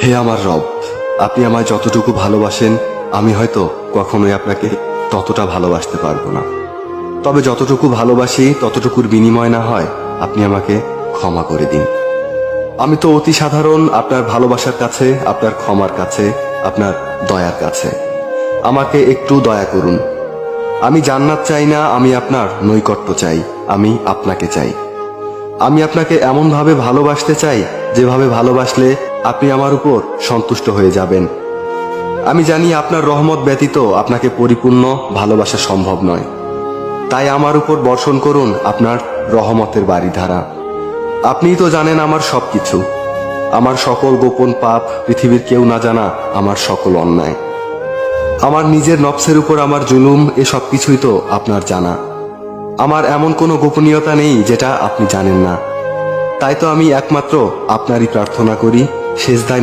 হে আমার রব, আপনি আমায় যতটুকু ভালোবাসেন আমি হয়তো কখনোই আপনাকে ততটা ভালোবাসতে পারবো না। তবে যতটুকু ভালোবাসি ততটুকুর বিনিময় না হয় আপনি আমাকে ক্ষমা করে দিন। আমি তো অতি সাধারণ আপনার ভালোবাসার কাছে, আপনার ক্ষমার কাছে, আপনার দয়ার কাছে। আমাকে একটু দয়া করুন। আমি জান্নাত চাই না, আমি আপনার নৈকট্য চাই, আমি আপনাকে চাই। আমি আপনাকে এমনভাবে ভালোবাসতে চাই যেভাবে ভালোবাসলে আপনি আমার উপর সন্তুষ্ট হয়ে যাবেন। আমি জানি আপনার রহমত ব্যতীত আপনাকে পরিপূর্ণ ভালোবাসা সম্ভব নয়। তাই আমার উপর বর্ষণ করুন আপনার রহমতের বারিধারা। আপনিই তো জানেন আমার সবকিছু, আমার সকল গোপন পাপ, পৃথিবীর কেউ না জানা আমার সকল অন্যায়, আমার নিজের নফসের উপর আমার জুলুম, এ সব কিছুই তো আপনার জানা। আমার এমন কোনো গোপনীয়তা নেই যেটা আপনি জানেন না। তাই তো আমি একমাত্র আপনারই প্রার্থনা করি, সেজদায়